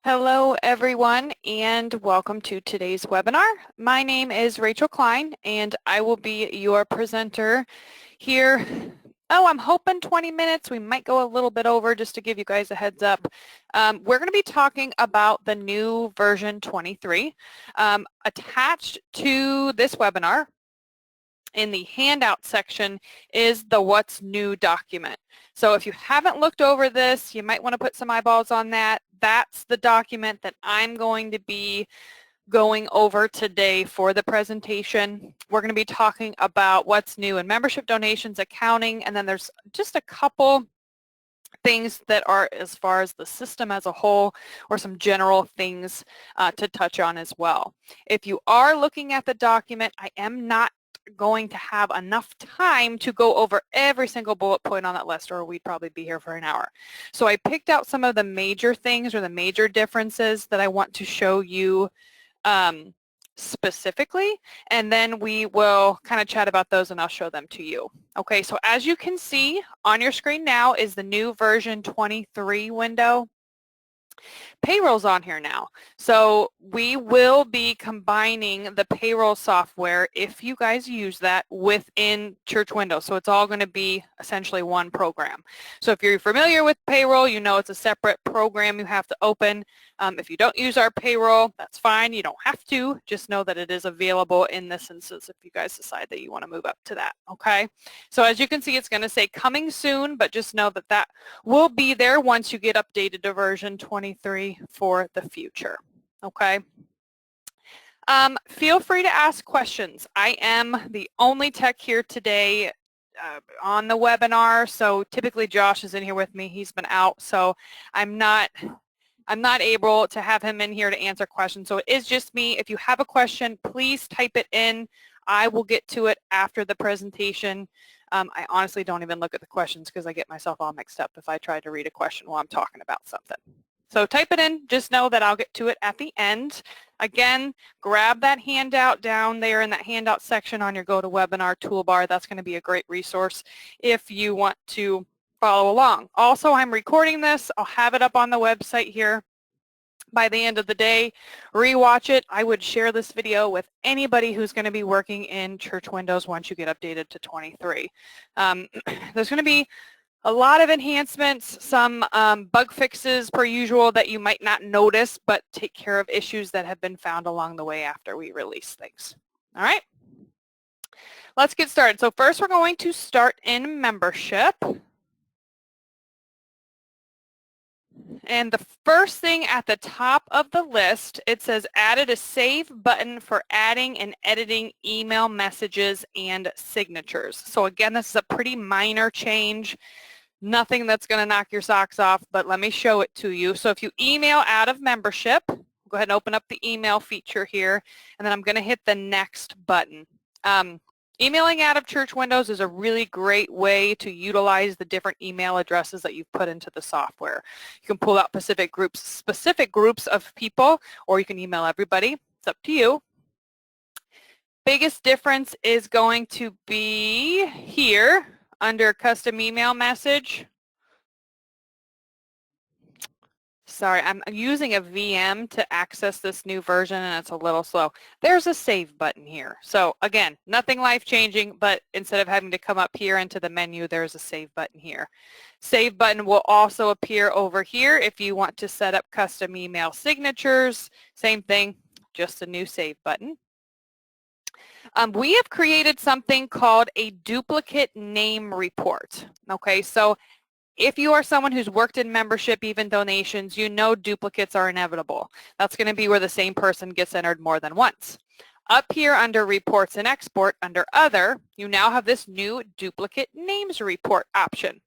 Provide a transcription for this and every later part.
Hello everyone and welcome to today's webinar. My name is Rachel Klein and I will be your presenter here. I'm hoping 20 minutes. We might go a little bit over just to give you guys a heads up. We're going to be talking about the new version 23. Attached to this webinar in the handout section is the What's New document. So if you haven't looked over this, you might want to put some eyeballs on that. That's the document that I'm going to be going over today for the presentation. We're going to be talking about what's new in membership donations, accounting, and then there's just a couple things that are as far as the system as a whole or some general things to touch on as well. If you are looking at the document, I am not going to have enough time to go over every single bullet point on that list, or we'd probably be here for an hour. So I picked out some of the major things or the major differences that I want to show you specifically, and then we will kind of chat about those and I'll show them to you. Okay, so as you can see on your screen now is the new version 23 window. Payroll's on here now. So we will be combining the payroll software, if you guys use that, within Church Windows. So it's all going to be essentially one program. So if you're familiar with payroll, you know it's a separate program you have to open. If you don't use our payroll, that's fine. You don't have to. Just know that it is available in this instance if you guys decide that you want to move up to that. Okay. So as you can see, it's going to say coming soon, but just know that that will be there once you get updated to version 23 for the future. Okay. Feel free to ask questions. I am the only tech here today on the webinar, so typically Josh is in here with me. He's been out, so I'm not able to have him in here to answer questions. So it is just me. If you have a question, please type it in. I will get to it after the presentation. I honestly don't even look at the questions because I get myself all mixed up if I try to read a question while I'm talking about something. So type it in. Just know that I'll get to it at the end. Again, grab that handout down there in that handout section on your GoToWebinar toolbar. That's going to be a great resource if you want to follow along. Also, I'm recording this. I'll have it up on the website here by the end of the day. Rewatch it. I would share this video with anybody who's going to be working in Church Windows once you get updated to 23. There's going to be a lot of enhancements, some bug fixes per usual that you might not notice, but take care of issues that have been found along the way after we release things. All right. Let's get started. So first we're going to start in membership. And the first thing at the top of the list, it says added a save button for adding and editing email messages and signatures. So again, this is a pretty minor change. Nothing that's going to knock your socks off, but let me show it to you. So if you email out of membership, go ahead and open up the email feature here, and then I'm going to hit the next button. Emailing out of Church Windows is a really great way to utilize the different email addresses that you've put into the software. You can pull out specific groups of people, or you can email everybody. It's up to you. Biggest difference is going to be here under custom email message. Sorry, I'm using a VM to access this new version and it's a little slow. There's a save button here. So again, nothing life-changing, but instead of having to come up here into the menu, there's a save button here. Save button will also appear over here if you want to set up custom email signatures. Same thing, just a new save button. We have created something called a duplicate name report. Okay, so if you are someone who's worked in membership, even donations, you know duplicates are inevitable. That's going to be where the same person gets entered more than once. Up here under Reports and Export, under Other, you now have this new Duplicate Names Report option.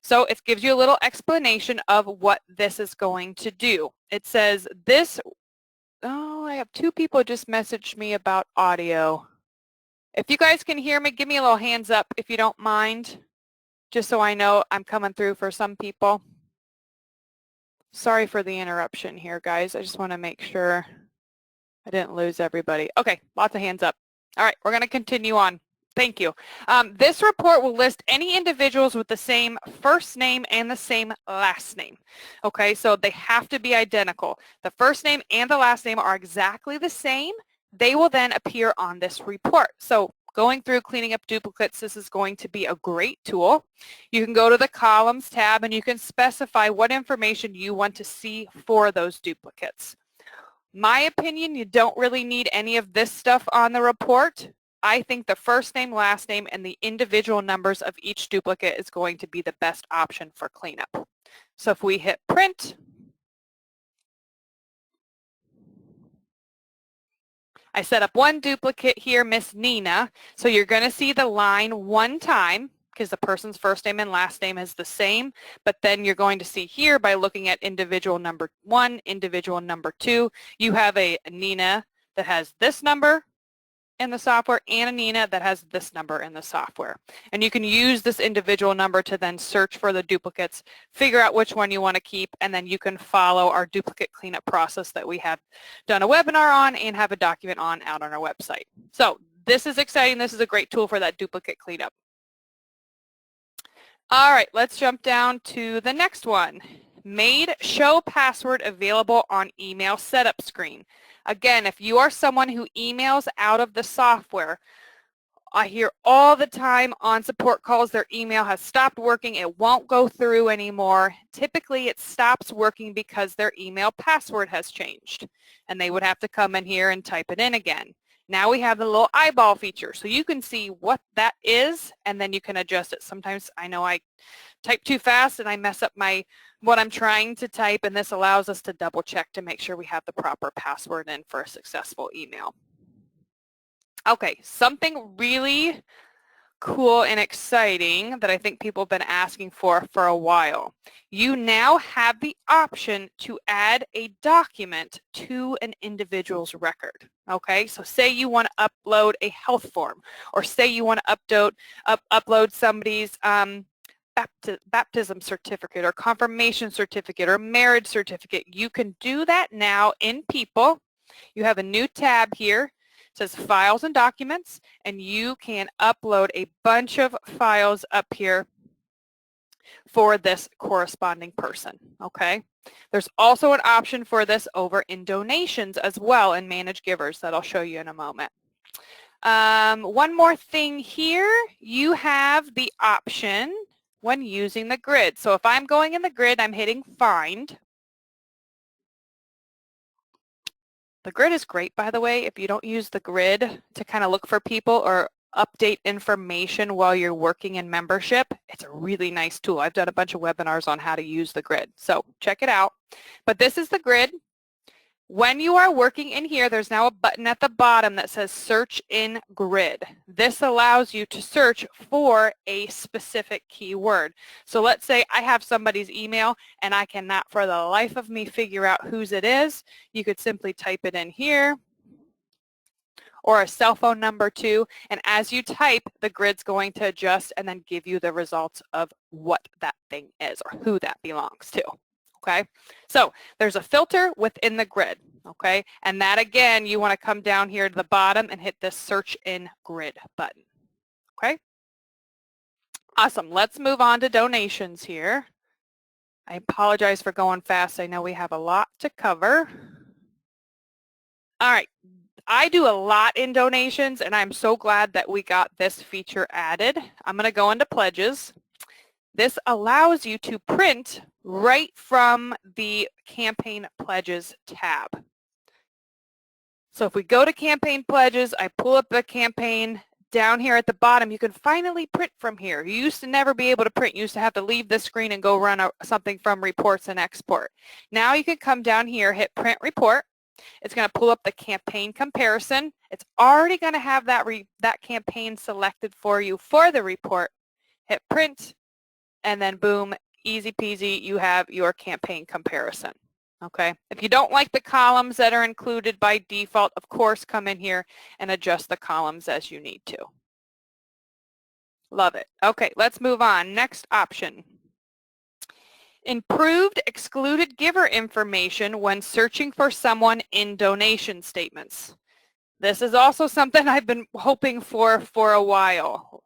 So it gives you a little explanation of what this is going to do. It says this, oh, I have two people just messaged me about audio. If you guys can hear me, give me a little hands up if you don't mind, just so I know I'm coming through for some people. Sorry for the interruption here, guys. I just want to make sure I didn't lose everybody. Okay, lots of hands up. All right, we're going to continue on. Thank you. This report will list any individuals with the same first name and the same last name. Okay, so they have to be identical. The first name and the last name are exactly the same. They will then appear on this report. So going through cleaning up duplicates, this is going to be a great tool. You can go to the columns tab and you can specify what information you want to see for those duplicates. My opinion, you don't really need any of this stuff on the report. I think the first name, last name, and the individual numbers of each duplicate is going to be the best option for cleanup. So if we hit print, I set up one duplicate here, Miss Nina. So you're going to see the line one time because the person's first name and last name is the same. But then you're going to see here by looking at individual number 1, individual number 2, you have a Nina that has this number in the software and a Nina that has this number in the software. And you can use this individual number to then search for the duplicates, figure out which one you want to keep, and then you can follow our duplicate cleanup process that we have done a webinar on and have a document on out on our website. So this is exciting. This is a great tool for that duplicate cleanup. All right, let's jump down to the next one. Made show password available on email setup screen. Again, if you are someone who emails out of the software, I hear all the time on support calls their email has stopped working, it won't go through anymore. Typically it stops working because their email password has changed and they would have to come in here and type it in again. Now we have the little eyeball feature so you can see what that is and then you can adjust it. Sometimes I know I type too fast and I mess up what I'm trying to type, and this allows us to double check to make sure we have the proper password in for a successful email. Okay, something really cool and exciting that I think people have been asking for a while. You now have the option to add a document to an individual's record. Okay, so say you want to upload a health form, or say you want to upload somebody's baptism certificate or confirmation certificate or marriage certificate. You can do that now in People. You have a new tab here. It says Files and Documents, and you can upload a bunch of files up here for this corresponding person, okay? There's also an option for this over in Donations as well in Manage Givers that I'll show you in a moment. One more thing here, you have the option when using the grid. So if I'm going in the grid, I'm hitting Find. The grid is great, by the way, if you don't use the grid to kind of look for people or update information while you're working in membership. It's a really nice tool. I've done a bunch of webinars on how to use the grid, so check it out. But this is the grid. When you are working in here, there's now a button at the bottom that says Search in Grid. This allows you to search for a specific keyword. So let's say I have somebody's email and I cannot for the life of me figure out whose it is. You could simply type it in here, or a cell phone number too, and as you type, the grid's going to adjust and then give you the results of what that thing is or who that belongs to. Okay, so there's a filter within the grid, okay, and that again, you want to come down here to the bottom and hit this Search in Grid button, okay. Awesome, let's move on to donations here. I apologize for going fast. I know we have a lot to cover. All right, I do a lot in donations, and I'm so glad that we got this feature added. I'm going to go into Pledges. This allows you to print right from the Campaign Pledges tab. So if we go to Campaign Pledges, I pull up the campaign. Down here at the bottom, you can finally print from here. You used to never be able to print. You used to have to leave this screen and go run something from Reports and Export. Now you can come down here, hit Print Report. It's going to pull up the campaign comparison. It's already going to have that campaign selected for you for the report. Hit Print. And then boom, easy peasy, you have your campaign comparison, okay? If you don't like the columns that are included by default, of course, come in here and adjust the columns as you need to. Love it. Okay, let's move on. Next option. Improved excluded giver information when searching for someone in donation statements. This is also something I've been hoping for a while.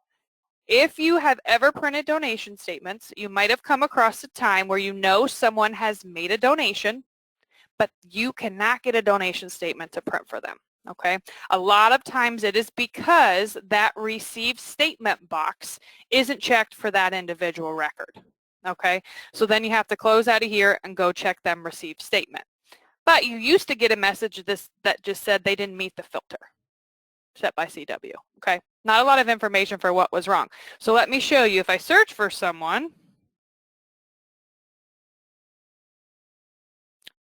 If you have ever printed donation statements, you might have come across a time where you know someone has made a donation, but you cannot get a donation statement to print for them. Okay, a lot of times it is because that received statement box isn't checked for that individual record. Okay, so then you have to close out of here and go check them received statement. But you used to get a message that just said they didn't meet the filter set by CW. Okay, not a lot of information for what was wrong. So let me show you. If I search for someone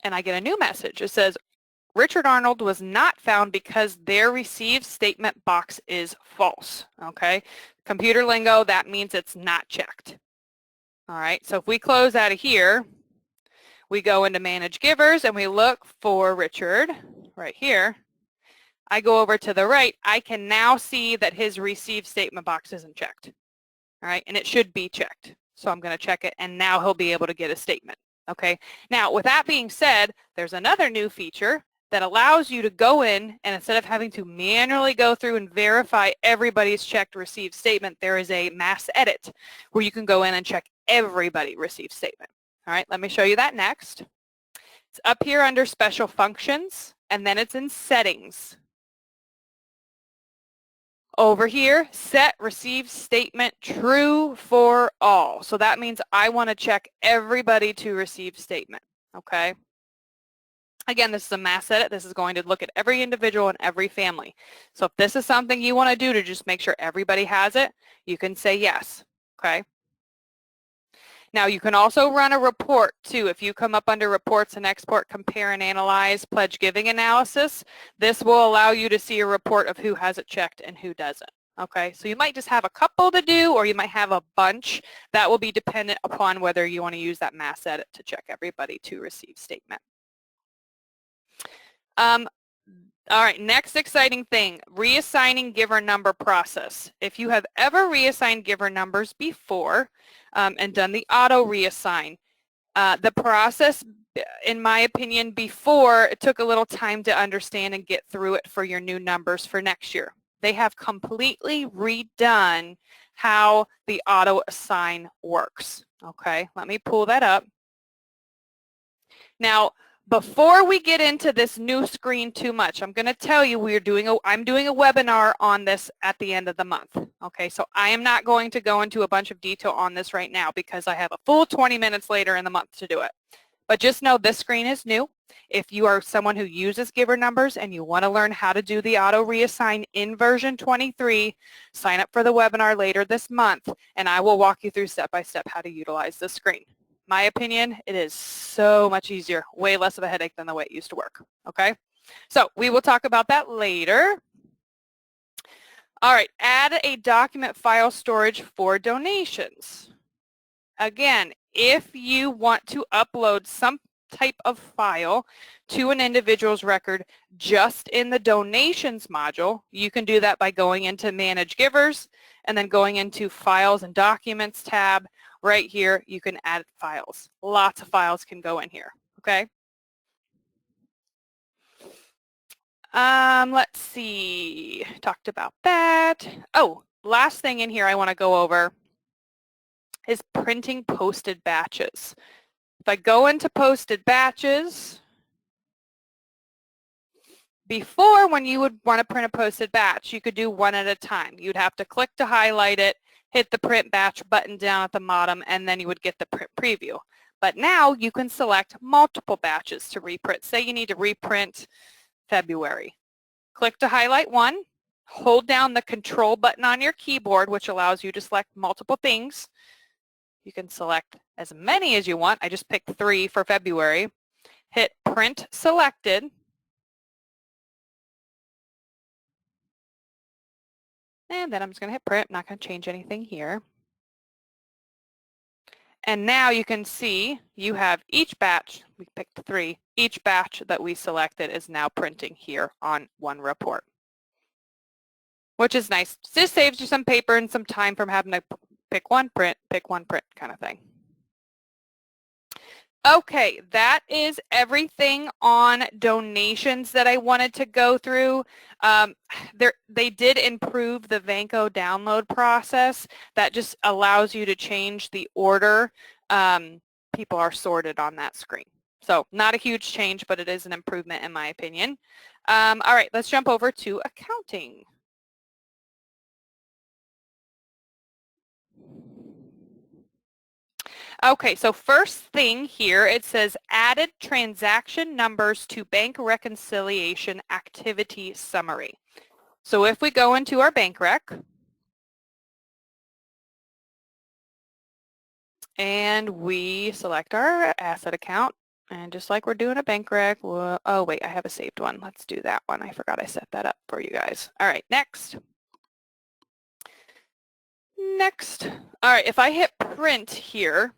and I get a new message, it says Richard Arnold was not found because their received statement box is false. Okay, computer lingo, that means it's not checked. All right, so if we close out of here, we go into Manage Givers and we look for Richard right here. I go over to the right, I can now see that his received statement box isn't checked. All right, and it should be checked. So I'm going to check it, and now he'll be able to get a statement. Okay, now with that being said, there's another new feature that allows you to go in, and instead of having to manually go through and verify everybody's checked received statement, there is a mass edit where you can go in and check everybody received statement. All right, let me show you that next. It's up here under Special Functions, and then it's in Settings. Over here, set received statement true for all. So that means I want to check everybody to receive statement, okay? Again, this is a mass edit. This is going to look at every individual and every family. So if this is something you want to do to just make sure everybody has it, you can say yes, okay? Now you can also run a report too. If you come up under Reports and Export, Compare and Analyze, Pledge Giving Analysis, this will allow you to see a report of who has it checked and who doesn't. Okay, so you might just have a couple to do, or you might have a bunch. That will be dependent upon whether you want to use that mass edit to check everybody to receive statement. All right, next exciting thing, reassigning giver number process. If you have ever reassigned giver numbers before and done the auto reassign, the process, in my opinion, before, it took a little time to understand and get through it for your new numbers for next year. They have completely redone how the auto assign works. Okay, let me pull that up. Now, before we get into this new screen too much, I'm going to tell you I'm doing a webinar on this at the end of the month. Okay, so I am not going to go into a bunch of detail on this right now because I have a full 20 minutes later in the month to do it. But just know this screen is new. If you are someone who uses giver numbers and you want to learn how to do the auto reassign in version 23, sign up for the webinar later this month and I will walk you through step by step how to utilize this screen. My opinion, it is so much easier, way less of a headache than the way it used to work, okay? So we will talk about that later. All right, add a document file storage for donations. Again, if you want to upload some type of file to an individual's record just in the donations module, you can do that by going into Manage Givers and then going into Files and Documents tab. Right here, you can add files. Lots of files can go in here, okay? Let's see, talked about that. Oh, last thing in here I want to go over is printing posted batches. If I go into posted batches, before when you would want to print a posted batch, you could do one at a time. You'd have to click to highlight it, hit the print batch button down at the bottom, and then you would get the print preview. But now you can select multiple batches to reprint. Say you need to reprint February. Click to highlight one, hold down the control button on your keyboard, which allows you to select multiple things. You can select as many as you want. I just picked 3 for February. Hit print selected. And then I'm just going to hit print. I'm not going to change anything here. And now you can see you have each batch, we picked 3, each batch that we selected is now printing here on one report, which is nice. This saves you some paper and some time from having to pick one print kind of thing. Okay, that is everything on donations that I wanted to go through. They did improve the Vanco download process. That just allows you to change the order. People are sorted on that screen. So not a huge change, but it is an improvement in my opinion. All right, let's jump over to accounting. Okay, so first thing here, it says added transaction numbers to bank reconciliation activity summary. So if we go into our bank rec and we select our asset account, and just like we're doing a bank rec, oh wait, I have a saved one. Let's do that one. I forgot I set that up for you guys. All right, next. Next. All right, if I hit print here,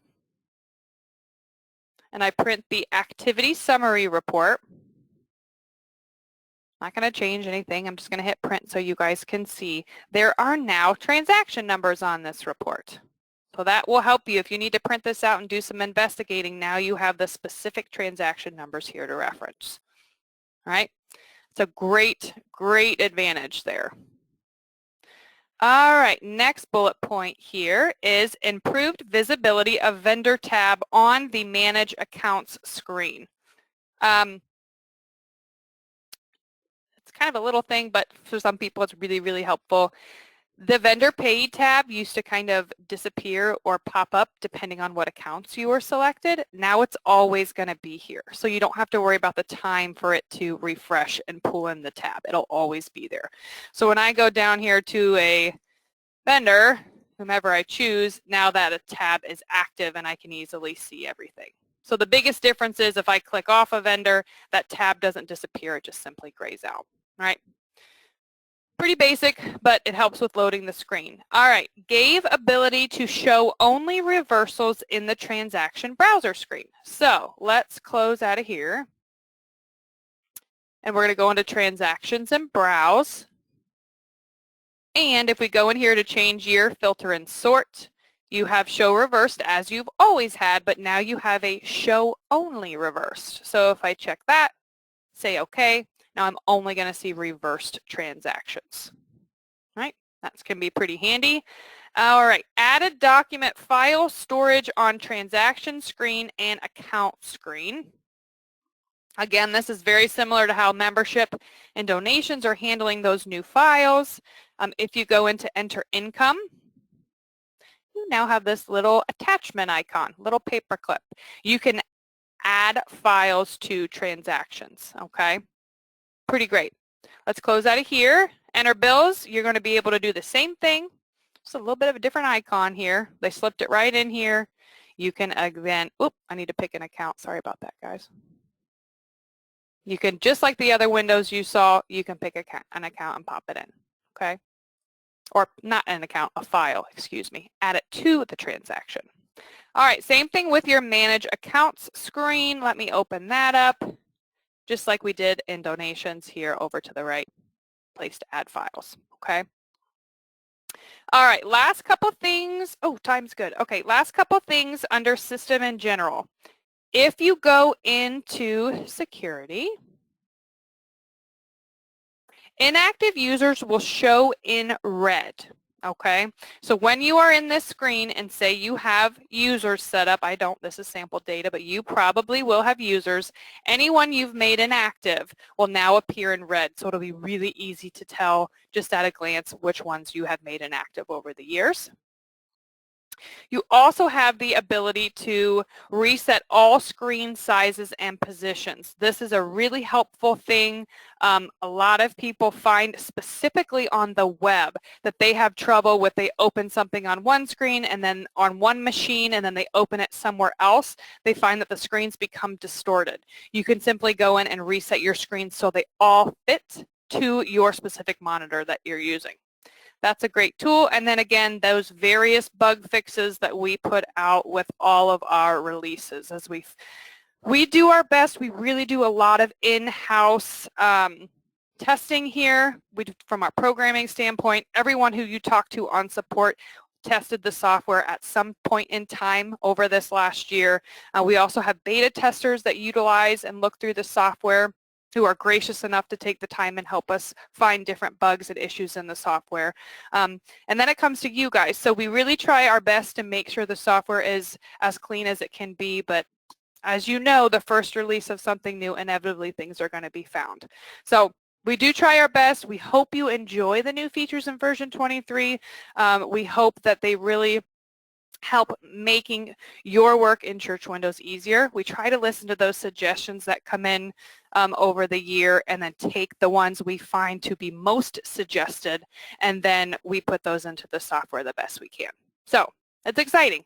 and I print the activity summary report, not going to change anything. I'm just going to hit print so you guys can see. There are now transaction numbers on this report. So that will help you if you need to print this out and do some investigating. Now you have the specific transaction numbers here to reference. All right. It's a great, great advantage there. All right, next bullet point here is improved visibility of vendor tab on the Manage Accounts screen. It's kind of a little thing, but for some people it's really, really helpful. The vendor paid tab used to kind of disappear or pop up depending on what accounts you were selected. Now it's always going to be here. So you don't have to worry about the time for it to refresh and pull in the tab. It'll always be there. So when I go down here to a vendor, whomever I choose, now that a tab is active and I can easily see everything. So the biggest difference is if I click off a vendor, that tab doesn't disappear, it just simply grays out, right? Pretty basic, but it helps with loading the screen. All right, gave ability to show only reversals in the transaction browser screen. So let's close out of here. And we're going to go into transactions and browse. And if we go in here to change year, filter, and sort, you have show reversed as you've always had, but now you have a show only reversed. So if I check that, say OK, now I'm only going to see reversed transactions. Right? That can be pretty handy. All right, added document file storage on transaction screen and account screen. Again, this is very similar to how membership and donations are handling those new files. If you go into enter income, you now have this little attachment icon, little paperclip. You can add files to transactions, okay? Pretty great. Let's close out of here. Enter bills. You're going to be able to do the same thing. Just a little bit of a different icon here. They slipped it right in here. You can again, I need to pick an account. Sorry about that, guys. You can, just like the other windows you saw, you can pick an account and pop it in, okay? Or not an account, a file, excuse me. Add it to the transaction. All right, same thing with your Manage Accounts screen. Let me open that up, just like we did in donations here over to the right place to add files, okay? All right, last couple things. Oh, time's good. Okay, last couple things under System in General. If you go into Security, inactive users will show in red, okay? So when you are in this screen and say you have users set up, I don't, this is sample data, but you probably will have users. Anyone you've made inactive will now appear in red, so it'll be really easy to tell just at a glance which ones you have made inactive over the years. You also have the ability to reset all screen sizes and positions. This is a really helpful thing. A lot of people find specifically on the web that they have trouble with they open something on one screen and then on one machine and then they open it somewhere else. They find that the screens become distorted. You can simply go in and reset your screens so they all fit to your specific monitor that you're using. That's a great tool. And then again, those various bug fixes that we put out with all of our releases. As we do our best, we really do a lot of in-house testing here. From our programming standpoint, everyone who you talk to on support tested the software at some point in time over this last year. We also have beta testers that utilize and look through the software who are gracious enough to take the time and help us find different bugs and issues in the software. And then it comes to you guys. So we really try our best to make sure the software is as clean as it can be, but as you know, the first release of something new, inevitably things are going to be found. So we do try our best. We hope you enjoy the new features in version 23. We hope that they really help making your work in Church Windows easier. We try to listen to those suggestions that come in over the year and then take the ones we find to be most suggested, and then we put those into the software the best we can. So it's exciting.